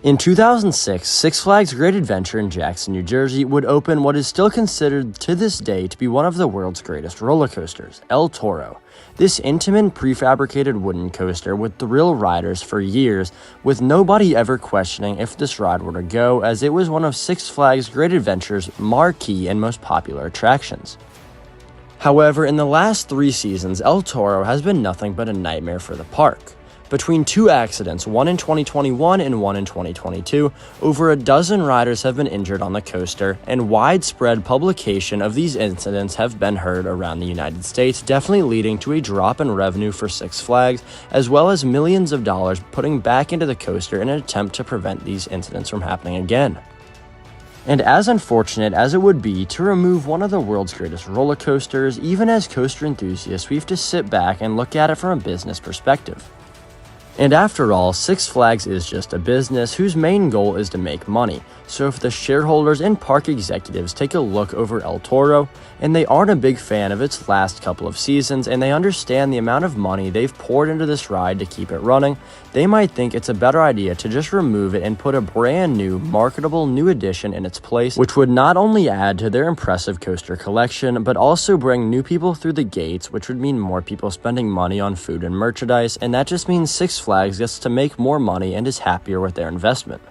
In 2006, Six Flags Great Adventure in Jackson, New Jersey would open what is still considered to this day to be one of the world's greatest roller coasters, El Toro. This intimate prefabricated wooden coaster would thrill riders for years, with nobody ever questioning if this ride were to go, as it was one of Six Flags Great Adventure's marquee and most popular attractions. However, in the last 3 seasons, El Toro has been nothing but a nightmare for the park. Between 2 accidents, one in 2021 and one in 2022, over a dozen riders have been injured on the coaster, and widespread publication of these incidents have been heard around the United States, definitely leading to a drop in revenue for Six Flags, as well as millions of dollars putting back into the coaster in an attempt to prevent these incidents from happening again. And as unfortunate as it would be to remove one of the world's greatest roller coasters, even as coaster enthusiasts, we have to sit back and look at it from a business perspective. And after all, Six Flags is just a business whose main goal is to make money, so if the shareholders and park executives take a look over El Toro, and they aren't a big fan of its last couple of seasons, and they understand the amount of money they've poured into this ride to keep it running, they might think it's a better idea to just remove it and put a brand new, marketable new addition in its place, which would not only add to their impressive coaster collection, but also bring new people through the gates, which would mean more people spending money on food and merchandise, and that just means Six Flags gets to make more money and is happier with their investment.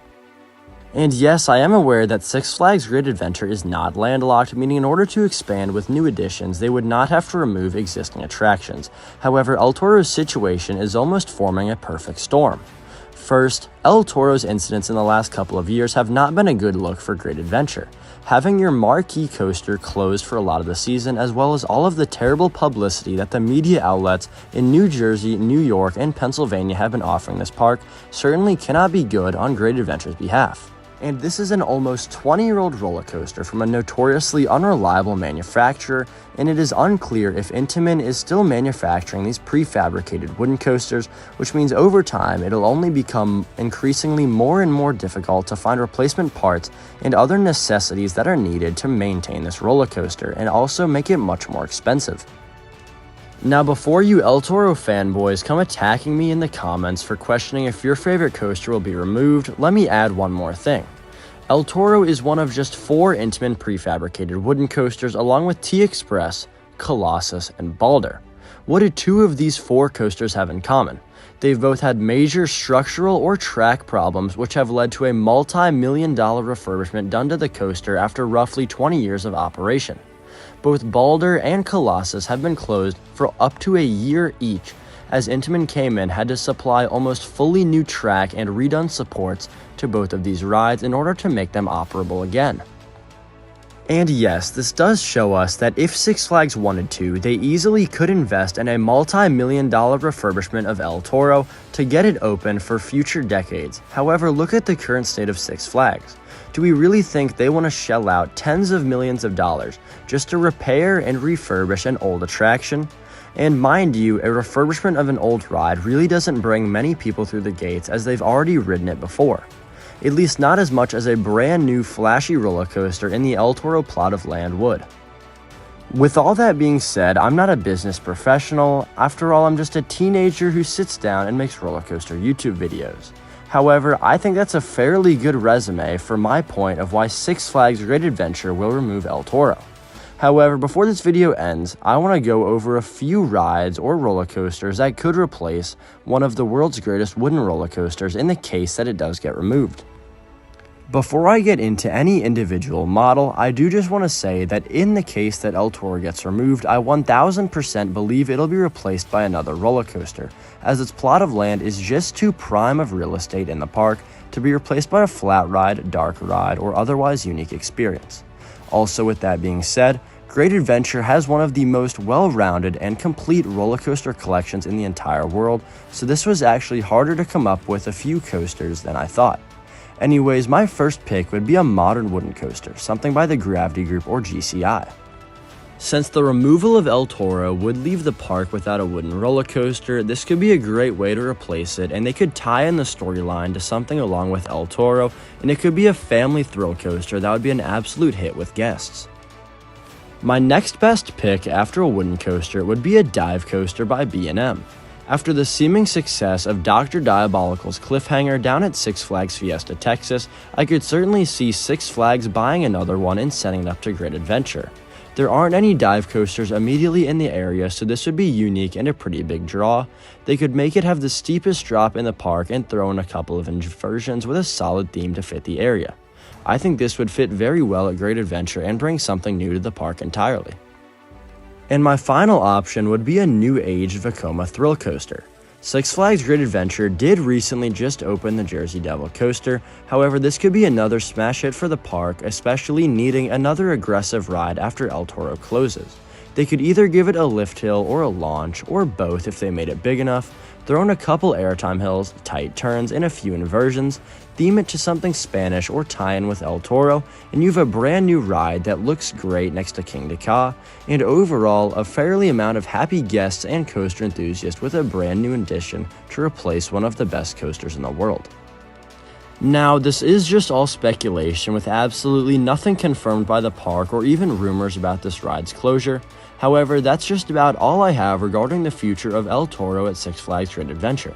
And yes, I am aware that Six Flags Great Adventure is not landlocked, meaning in order to expand with new additions, they would not have to remove existing attractions. However, El Toro's situation is almost forming a perfect storm. First, El Toro's incidents in the last couple of years have not been a good look for Great Adventure. Having your marquee coaster closed for a lot of the season, as well as all of the terrible publicity that the media outlets in New Jersey, New York, and Pennsylvania have been offering this park, certainly cannot be good on Great Adventure's behalf. And this is an almost 20-year-old roller coaster from a notoriously unreliable manufacturer, and it is unclear if Intamin is still manufacturing these prefabricated wooden coasters, which means over time it'll only become increasingly more and more difficult to find replacement parts and other necessities that are needed to maintain this roller coaster, and also make it much more expensive. Now, before you El Toro fanboys come attacking me in the comments for questioning if your favorite coaster will be removed, let me add one more thing. El Toro is one of just 4 Intamin prefabricated wooden coasters, along with T-Express, Colossus, and Balder. What do 2 of these 4 coasters have in common? They've both had major structural or track problems, which have led to a multi-million-dollar refurbishment done to the coaster after roughly 20 years of operation. Both Balder and Colossus have been closed for up to a year each, as Intamin came in had to supply almost fully new track and redone supports to both of these rides in order to make them operable again. And yes, this does show us that if Six Flags wanted to, they easily could invest in a multi-million-dollar refurbishment of El Toro to get it open for future decades. However, look at the current state of Six Flags. Do we really think they want to shell out tens of millions of dollars just to repair and refurbish an old attraction? And mind you, a refurbishment of an old ride really doesn't bring many people through the gates, as they've already ridden it before. At least not as much as a brand new flashy roller coaster in the El Toro plot of land would. With all that being said, I'm not a business professional. After all, I'm just a teenager who sits down and makes roller coaster YouTube videos. However, I think that's a fairly good resume for my point of why Six Flags Great Adventure will remove El Toro. However, before this video ends, I want to go over a few rides or roller coasters that could replace one of the world's greatest wooden roller coasters in the case that it does get removed. Before I get into any individual model, I do just want to say that in the case that El Toro gets removed, I 1000% believe it'll be replaced by another roller coaster, as its plot of land is just too prime of real estate in the park to be replaced by a flat ride, dark ride, or otherwise unique experience. Also, with that being said, Great Adventure has one of the most well-rounded and complete roller coaster collections in the entire world, so this was actually harder to come up with a few coasters than I thought. Anyways, my first pick would be a modern wooden coaster, something by the Gravity Group or GCI. Since the removal of El Toro would leave the park without a wooden roller coaster, this could be a great way to replace it, and they could tie in the storyline to something along with El Toro, and it could be a family thrill coaster that would be an absolute hit with guests. My next best pick after a wooden coaster would be a dive coaster by B&M. After the seeming success of Dr. Diabolical's cliffhanger down at Six Flags Fiesta, Texas, I could certainly see Six Flags buying another one and setting it up to Great Adventure. There aren't any dive coasters immediately in the area, so this would be unique and a pretty big draw. They could make it have the steepest drop in the park and throw in a couple of inversions with a solid theme to fit the area. I think this would fit very well at Great Adventure and bring something new to the park entirely. And my final option would be a new age Vekoma thrill coaster. Six Flags Great Adventure did recently just open the Jersey Devil coaster, however this could be another smash hit for the park, especially needing another aggressive ride after El Toro closes. They could either give it a lift hill or a launch, or both if they made it big enough, throw in a couple airtime hills, tight turns, and a few inversions, theme it to something Spanish or tie in with El Toro, and you have a brand new ride that looks great next to King Ka, and overall a fairly amount of happy guests and coaster enthusiasts with a brand new addition to replace one of the best coasters in the world. Now, this is just all speculation with absolutely nothing confirmed by the park or even rumors about this ride's closure. However, that's just about all I have regarding the future of El Toro at Six Flags Great Adventure.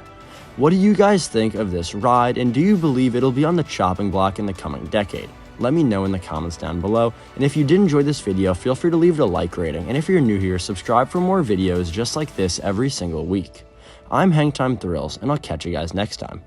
What do you guys think of this ride, and do you believe it'll be on the chopping block in the coming decade? Let me know in the comments down below, and if you did enjoy this video, feel free to leave it a like rating, and if you're new here, subscribe for more videos just like this every single week. I'm hangtimethrills, and I'll catch you guys next time.